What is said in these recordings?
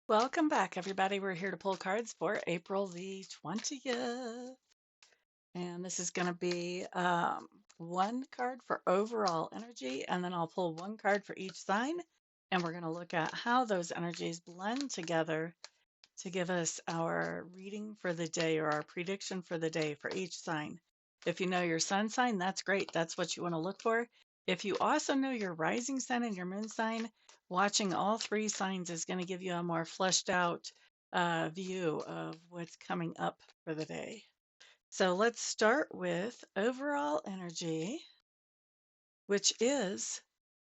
Welcome back, everybody. We're here to pull cards for April the 20th. And this is going to be one card for overall energy, and then I'll pull one card for each sign. And we're going to look at how those energies blend together to give us our reading for the day or our prediction for the day for each sign. If you know your sun sign, that's great. That's what you want to look for. If you also know your rising sign and your moon sign, watching all three signs is going to give you a more fleshed out view of what's coming up for the day. So let's start with overall energy, which is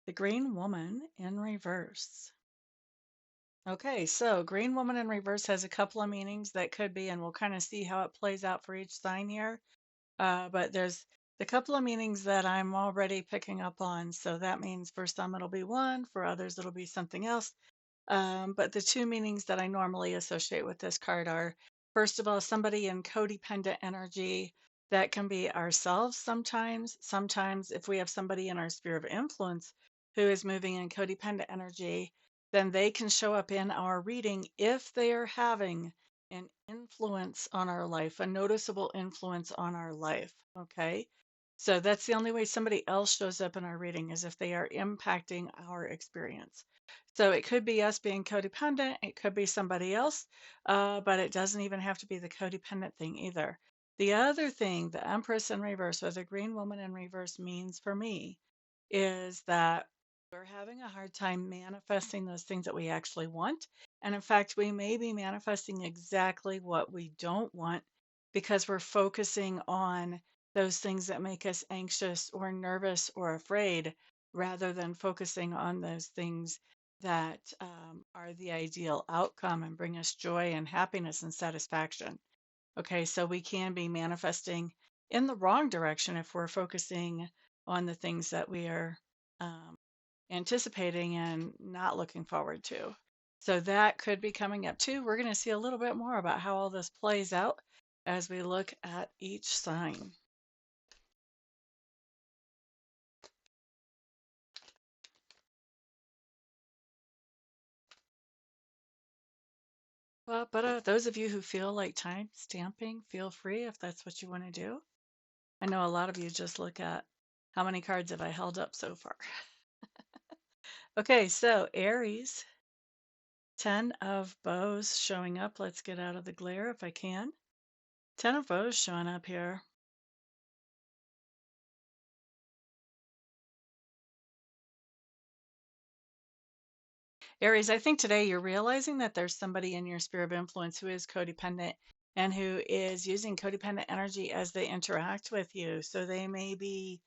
the Green Woman in reverse. Okay, so Green Woman in reverse has a couple of meanings that could be, and we'll kind of see how it plays out for each sign here. But there's the couple of meanings that I'm already picking up on. So that means for some it'll be one, for others it'll be something else. But the two meanings that I normally associate with this card are, first of all, somebody in codependent energy. That can be ourselves sometimes. Sometimes, if we have somebody in our sphere of influence who is moving in codependent energy, then they can show up in our reading if they are having an influence on our life, a noticeable influence on our life. Okay. So that's the only way somebody else shows up in our reading is if they are impacting our experience. So it could be us being codependent, it could be somebody else, but it doesn't even have to be the codependent thing either. The other thing, the Empress in reverse or the Green Woman in reverse means for me is that we're having a hard time manifesting those things that we actually want. And in fact, we may be manifesting exactly what we don't want because we're focusing on those things that make us anxious or nervous or afraid rather than focusing on those things that are the ideal outcome and bring us joy and happiness and satisfaction. Okay, so we can be manifesting in the wrong direction if we're focusing on the things that we are um, anticipating and not looking forward to. So that could be coming up too. We're going to see a little bit more about how all this plays out as we look at each sign. Well, but those of you who feel like time stamping, feel free if that's what you want to do. I know a lot of you just look at how many cards have I held up so far. Okay, so Aries, 10 of bows showing up. Let's get out of the glare if I can. 10 of bows showing up here. Aries, I think today you're realizing that there's somebody in your sphere of influence who is codependent and who is using codependent energy as they interact with you. So they may be,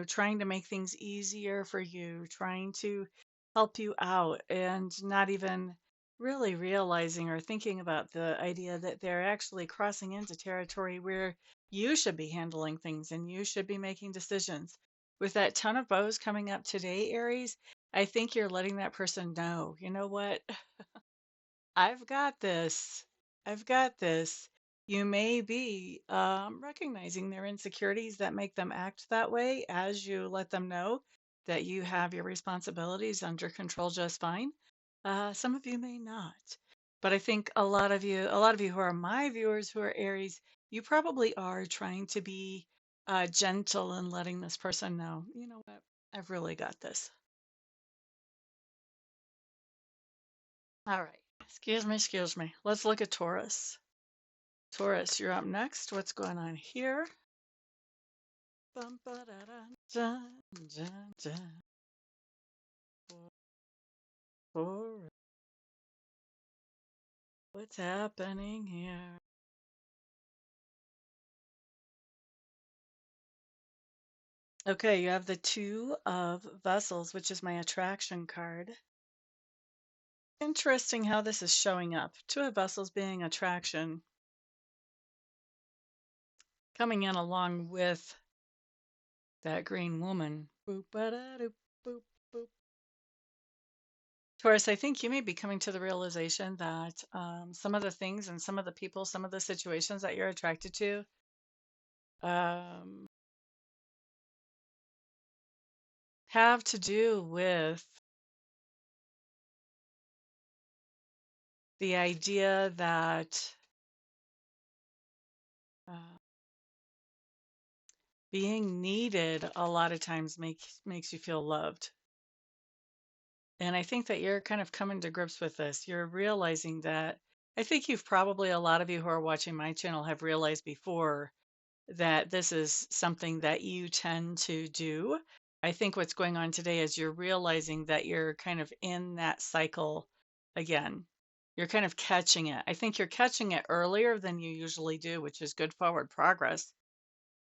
trying to make things easier for you, trying to help you out, and not even really realizing or thinking about the idea that they're actually crossing into territory where you should be handling things and you should be making decisions. With that ton of bows coming up today, Aries, I think you're letting that person know, you know what? I've got this. I've got this. You may be recognizing their insecurities that make them act that way as you let them know that you have your responsibilities under control just fine. Some of you may not, but I think a lot of you who are my viewers who are Aries, you probably are trying to be gentle and letting this person know, you know what? I've really got this. All right. Excuse me, excuse me. Let's look at Taurus. Taurus, you're up next. What's going on here? Bum, ba-da-dun, dun, dun, dun. Taurus, what's happening here? Okay, you have the Two of Vessels, which is my attraction card. Interesting how this is showing up. Two of Vessels being attraction, coming in along with that Green Woman. Boop, ba-da-doop, boop, boop. Taurus, I think you may be coming to the realization that some of the things and some of the people, some of the situations that you're attracted to um, have to do with the idea that being needed a lot of times makes you feel loved. And I think that you're kind of coming to grips with this. You're realizing that I think you've probably, a lot of you who are watching my channel have realized before that this is something that you tend to do. I think what's going on today is you're realizing that you're kind of in that cycle again. You're kind of catching it. I think you're catching it earlier than you usually do, which is good forward progress.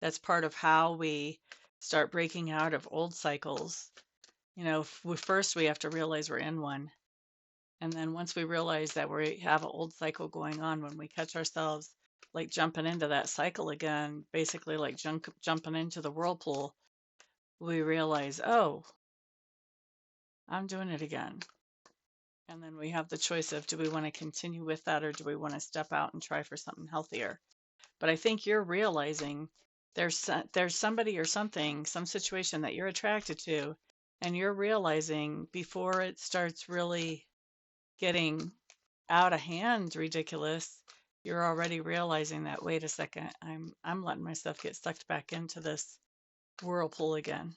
That's part of how we start breaking out of old cycles. You know, first we have to realize we're in one. And then once we realize that we have an old cycle going on, when we catch ourselves like jumping into that cycle again, basically like jumping into the whirlpool, we realize, oh, I'm doing it again. And then we have the choice of, do we want to continue with that, or do we want to step out and try for something healthier? But I think you're realizing there's somebody or something, some situation that you're attracted to, and you're realizing before it starts really getting out of hand ridiculous, you're already realizing that, wait a second, I'm letting myself get sucked back into this whirlpool again.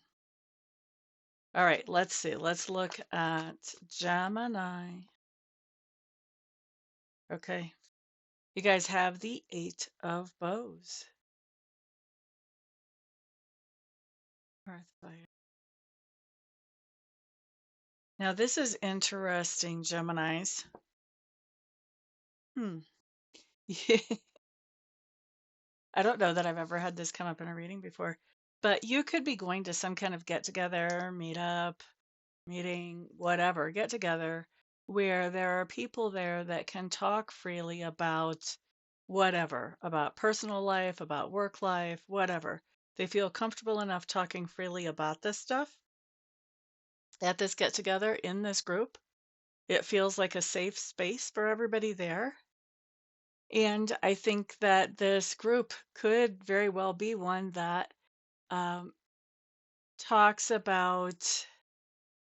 All right, let's see. Let's look at Gemini. Okay. You guys have the Eight of Bows. Now, this is interesting, Geminis. Hmm. I don't know that I've ever had this come up in a reading before, but you could be going to some kind of get together, meetup, meeting, whatever, get together, where there are people there that can talk freely about whatever, about personal life, about work life, whatever. They feel comfortable enough talking freely about this stuff at this get together in this group. It feels like a safe space for everybody there. And I think that this group could very well be one that um, talks about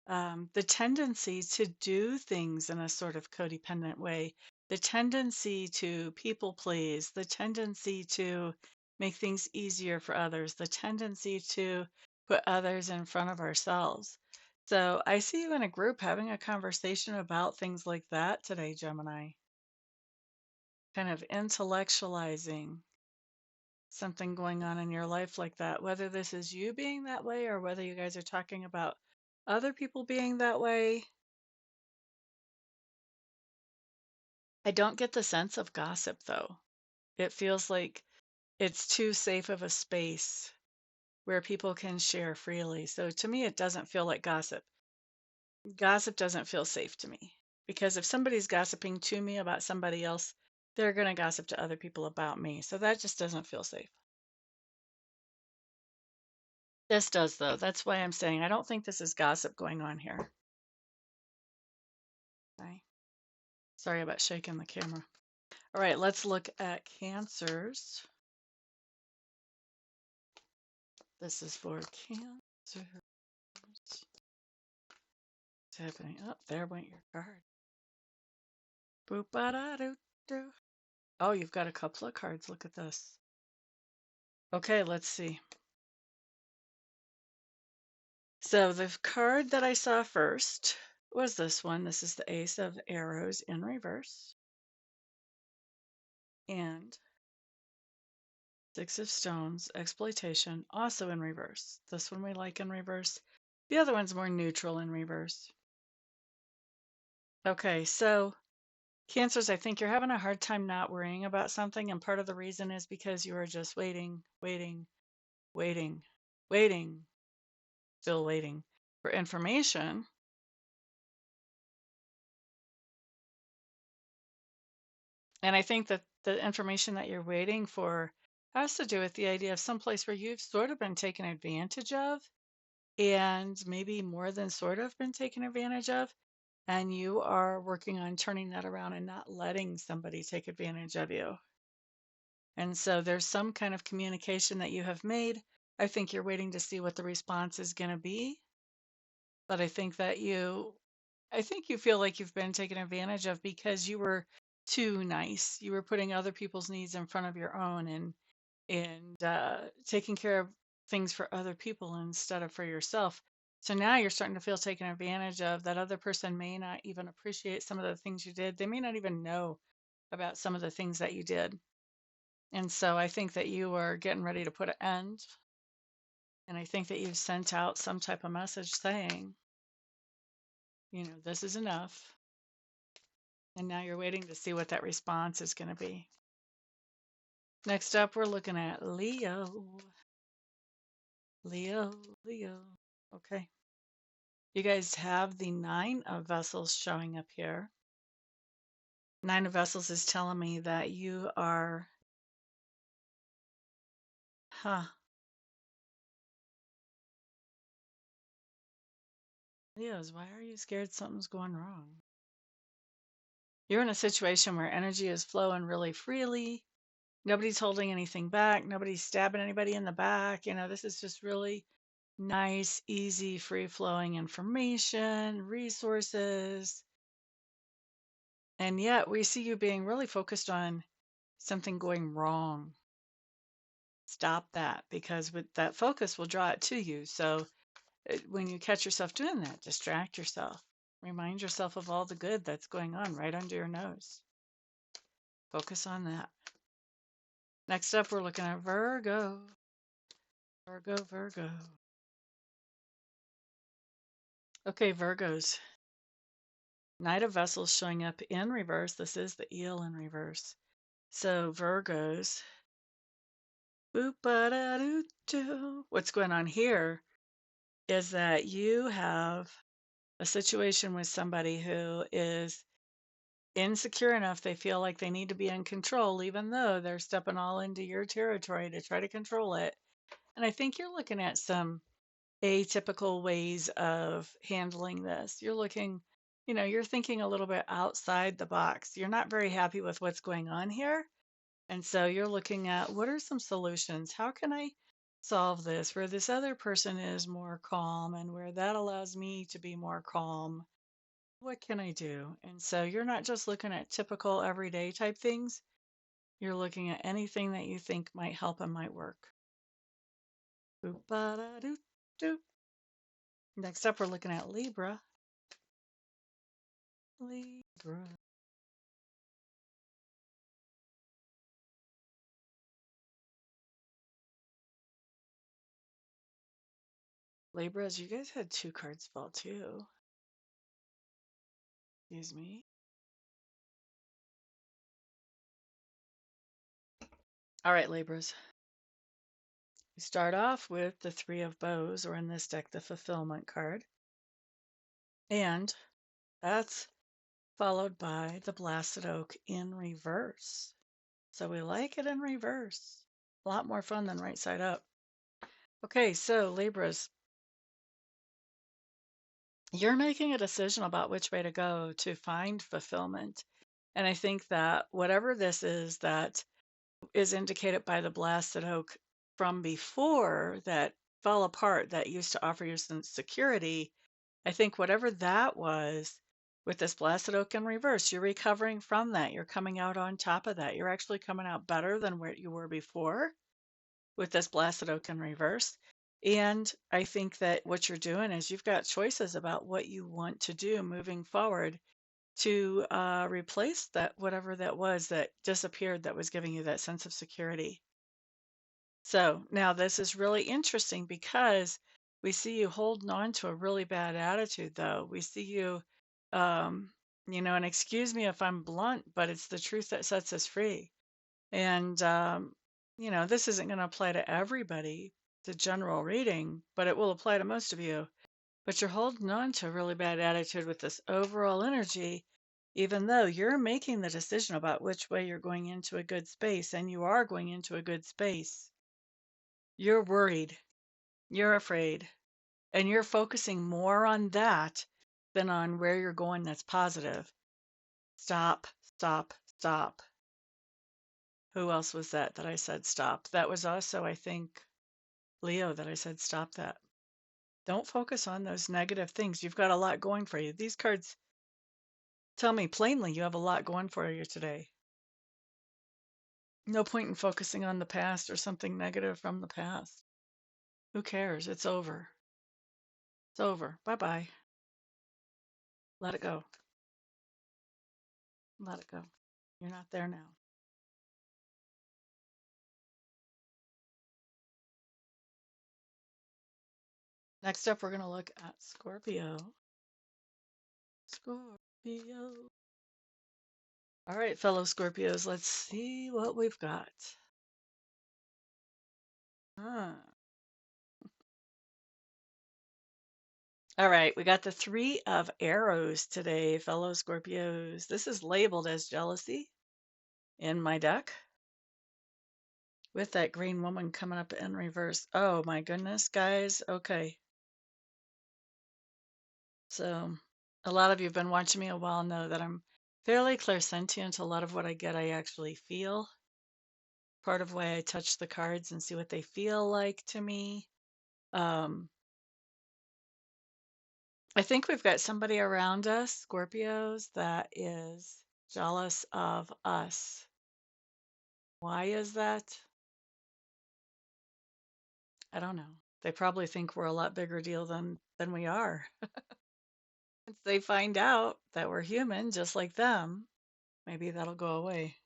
the tendency to do things in a sort of codependent way, the tendency to people please, the tendency to make things easier for others, the tendency to put others in front of ourselves. So I see you in a group having a conversation about things like that today, Gemini, kind of intellectualizing something going on in your life like that, whether this is you being that way or whether you guys are talking about other people being that way. I don't get the sense of gossip, though. It feels like it's too safe of a space where people can share freely. So to me, it doesn't feel like gossip. Gossip doesn't feel safe to me, because if somebody's gossiping to me about somebody else, they're going to gossip to other people about me. So that just doesn't feel safe. This does, though. That's why I'm saying I don't think this is gossip going on here. Okay. Sorry about shaking the camera. All right, let's look at Cancers. This is for Cancer. What's happening? Oh, there went your card. Boop ba da doo doo. Oh, you've got a couple of cards. Look at this. Okay, let's see. So the card that I saw first was this one. This is the Ace of Arrows in reverse. And Six of Stones, Exploitation, also in reverse. This one we like in reverse. The other one's more neutral in reverse. Okay, so Cancers, I think you're having a hard time not worrying about something, and part of the reason is because you are just waiting, still waiting for information. And I think that the information that you're waiting for has to do with the idea of someplace where you've sort of been taken advantage of, and maybe more than sort of been taken advantage of. And you are working on turning that around and not letting somebody take advantage of you. And so there's some kind of communication that you have made. I think you're waiting to see what the response is going to be. But I think that you I think you feel like you've been taken advantage of because you were too nice. You were putting other people's needs in front of your own and taking care of things for other people instead of for yourself. So now you're starting to feel taken advantage of. That other person may not even appreciate some of the things you did. They may not even know about some of the things that you did. And so I think that you are getting ready to put an end. And I think that you've sent out some type of message saying, this is enough. And now you're waiting to see what that response is going to be. Next up, we're looking at Leo. Leo, Leo. Okay. You guys have the Nine of Vessels showing up here. Nine of Vessels is telling me that you are, Leos, why are you scared something's going wrong? You're in a situation where energy is flowing really freely. Nobody's holding anything back. Nobody's stabbing anybody in the back. This is just really nice, easy, free flowing information, resources. And yet we see you being really focused on something going wrong. Stop that, because with that focus will draw it to you. So when you catch yourself doing that, distract yourself. Remind yourself of all the good that's going on right under your nose. Focus on that. Next up, we're looking at Virgo. Virgo, Virgo. Okay, Virgos. Knight of Vessels showing up in reverse. This is the eel in reverse. So Virgos. What's going on here is that you have a situation with somebody who is insecure enough they feel like they need to be in control, even though they're stepping all into your territory to try to control it. And I think you're looking at some atypical ways of handling this. You're thinking a little bit outside the box. You're not very happy with what's going on here. And so you're looking at, what are some solutions? How can I solve this where this other person is more calm and where that allows me to be more calm? What can I do? And so you're not just looking at typical everyday type things. You're looking at anything that you think might help and might work. Boop-ba-da-doo-doo. Next up, we're looking at Libra. Libra. Libras, you guys had two cards fall too. Excuse me. All right, Libras. We start off with the Three of Bows, or in this deck, the Fulfillment card. And that's followed by the Blasted Oak in reverse. So we like it in reverse. A lot more fun than right side up. Okay, so Libras, you're making a decision about which way to go to find fulfillment. And I think that whatever this is that is indicated by the Blasted Oak from before that fell apart, that used to offer you some security, I think whatever that was, with this Blasted Oak in reverse, you're recovering from that. You're coming out on top of that. You're actually coming out better than where you were before with this Blasted Oak in reverse. And I think that what you're doing is you've got choices about what you want to do moving forward to replace that, whatever that was that disappeared that was giving you that sense of security. So now this is really interesting because we see you holding on to a really bad attitude, though. We see you, and excuse me if I'm blunt, but it's the truth that sets us free. And, this isn't going to apply to everybody, the general reading, but it will apply to most of you. But you're holding on to a really bad attitude with this overall energy, even though you're making the decision about which way you're going into a good space, and you are going into a good space. You're worried, you're afraid, and you're focusing more on that than on where you're going that's positive. Stop, stop, stop. Who else was that I said stop? That was also, I think, Leo that I said stop that. Don't focus on those negative things. You've got a lot going for you. These cards tell me plainly you have a lot going for you today. No point in focusing on the past or something negative from the past. Who cares? It's over. It's over. Bye-bye. Let it go. Let it go. You're not there now. Next up, we're going to look at Scorpio. Scorpio. All right, fellow Scorpios, let's see what we've got. Huh. All right, we got the Three of Arrows today, fellow Scorpios. This is labeled as jealousy in my deck with that green woman coming up in reverse. Oh my goodness, guys. Okay. So a lot of you have been watching me a while know that I'm fairly clairsentient. A lot of what I get, I actually feel. Part of why I touch the cards and see what they feel like to me. I think we've got somebody around us, Scorpios, that is jealous of us. Why is that? I don't know. They probably think we're a lot bigger deal than we are. Once they find out that we're human just like them, maybe that'll go away.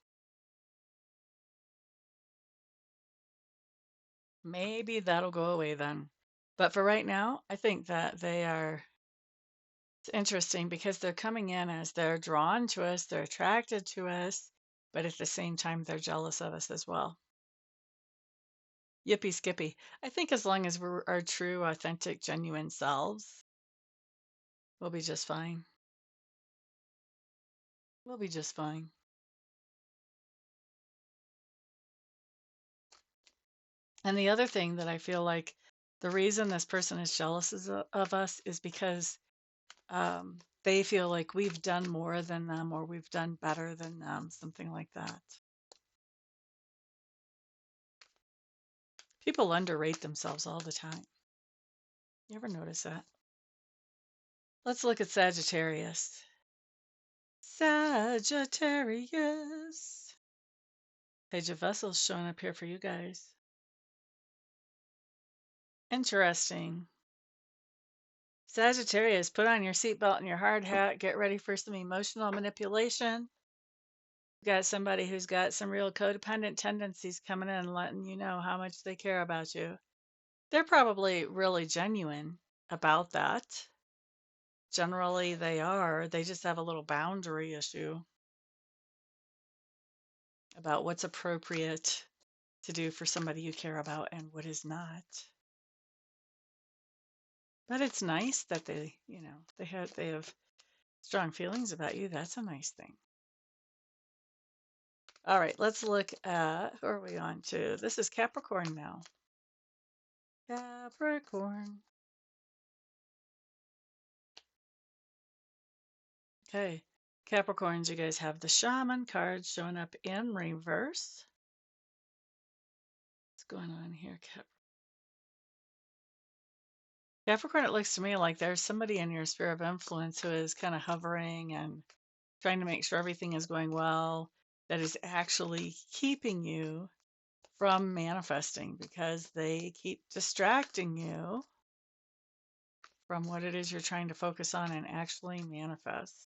Maybe that'll go away then. But for right now, I think that they are, it's interesting because they're coming in as they're drawn to us, they're attracted to us, but at the same time, they're jealous of us as well. Yippee skippy. I think as long as we're our true, authentic, genuine selves, we'll be just fine. We'll be just fine. And the other thing that I feel like the reason this person is jealous of us is because they feel like we've done more than them or we've done better than them, something like that. People underrate themselves all the time. You ever notice that? Let's look at Sagittarius. Sagittarius. Page of Vessels showing up here for you guys. Interesting. Sagittarius, put on your seatbelt and your hard hat. Get ready for some emotional manipulation. Got somebody who's got some real codependent tendencies coming in, letting you know how much they care about you. They're probably really genuine about that. Generally, they are. They just have a little boundary issue about what's appropriate to do for somebody you care about and what is not. But it's nice that they have strong feelings about you. That's a nice thing. All right, let's look at, who are we on to? This is Capricorn now. Capricorn. Okay, Capricorns, you guys have the Shaman card showing up in reverse. What's going on here, Capricorn? It looks to me like there's somebody in your sphere of influence who is kind of hovering and trying to make sure everything is going well, that is actually keeping you from manifesting because they keep distracting you from what it is you're trying to focus on and actually manifest.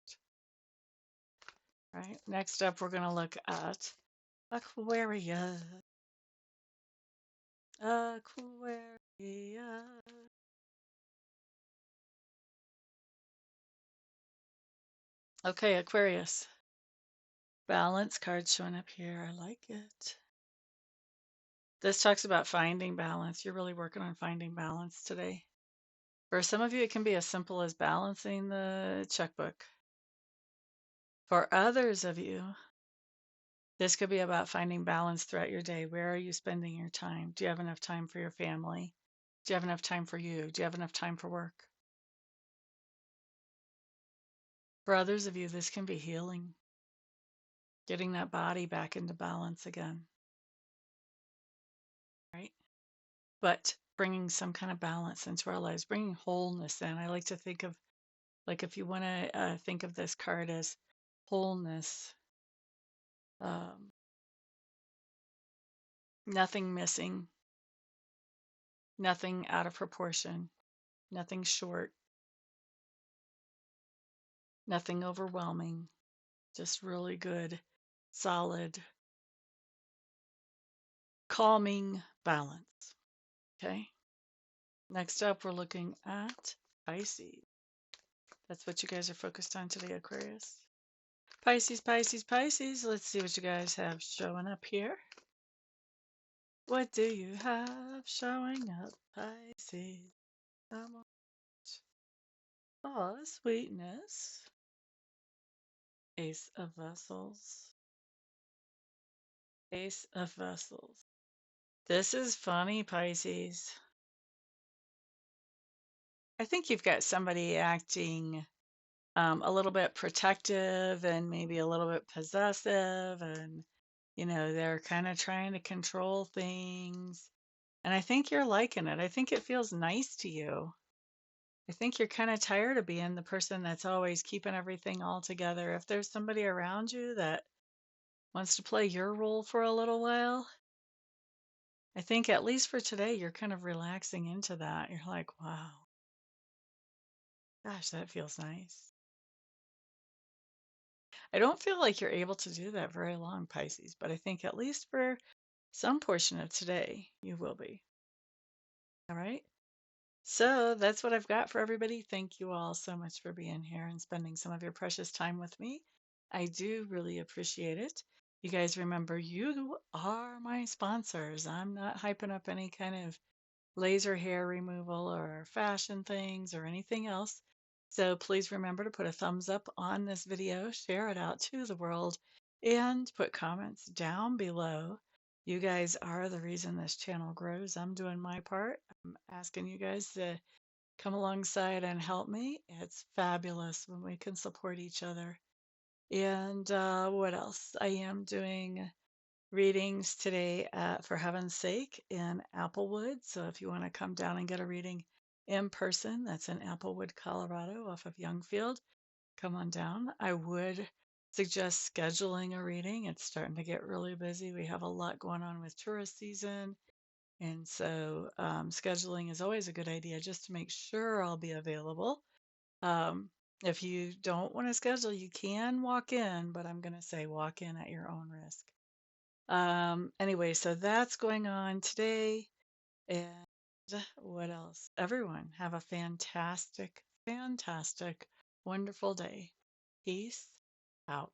Right. Next up, we're going to look at Aquarius. Aquarius. Okay, Aquarius. Balance card showing up here. I like it. This talks about finding balance. You're really working on finding balance today. For some of you, it can be as simple as balancing the checkbook. For others of you, this could be about finding balance throughout your day. Where are you spending your time? Do you have enough time for your family? Do you have enough time for you? Do you have enough time for work? For others of you, this can be healing, getting that body back into balance again. Right? But bringing some kind of balance into our lives, bringing wholeness in. I like to think of, like, if you want to think of this card as wholeness, um, nothing missing, nothing out of proportion, nothing short, nothing overwhelming, just really good, solid, calming balance. Okay. Next up, we're looking at Pisces. That's what you guys are focused on today, Aquarius. Pisces, Pisces, Pisces. Let's see what you guys have showing up here. What do you have showing up, Pisces? Come on. Oh, sweetness. Ace of Vessels. Ace of Vessels. This is funny, Pisces. I think you've got somebody acting a little bit protective and maybe a little bit possessive, and they're kind of trying to control things. And I think you're liking it. I think it feels nice to you. I think you're kind of tired of being the person that's always keeping everything all together. If there's somebody around you that wants to play your role for a little while, I think at least for today, you're kind of relaxing into that. You're like, wow, gosh, that feels nice. I don't feel like you're able to do that very long, Pisces, but I think at least for some portion of today, you will be. All right. So that's what I've got for everybody. Thank you all so much for being here and spending some of your precious time with me. I do really appreciate it. You guys remember, you are my sponsors. I'm not hyping up any kind of laser hair removal or fashion things or anything else. So please remember to put a thumbs up on this video, share it out to the world, and put comments down below. You guys are the reason this channel grows. I'm doing my part. I'm asking you guys to come alongside and help me. It's fabulous when we can support each other. And what else? I am doing readings today at For Heaven's Sake in Applewood. So if you want to come down and get a reading in person, that's in Applewood, Colorado, off of Youngfield, come on down. I would suggest scheduling a reading. It's starting to get really busy. We have a lot going on with tourist season. And so scheduling is always a good idea just to make sure I'll be available. If you don't want to schedule, you can walk in, but I'm going to say walk in at your own risk. Anyway, so that's going on today. And what else? Everyone have a fantastic, fantastic, wonderful day. Peace out.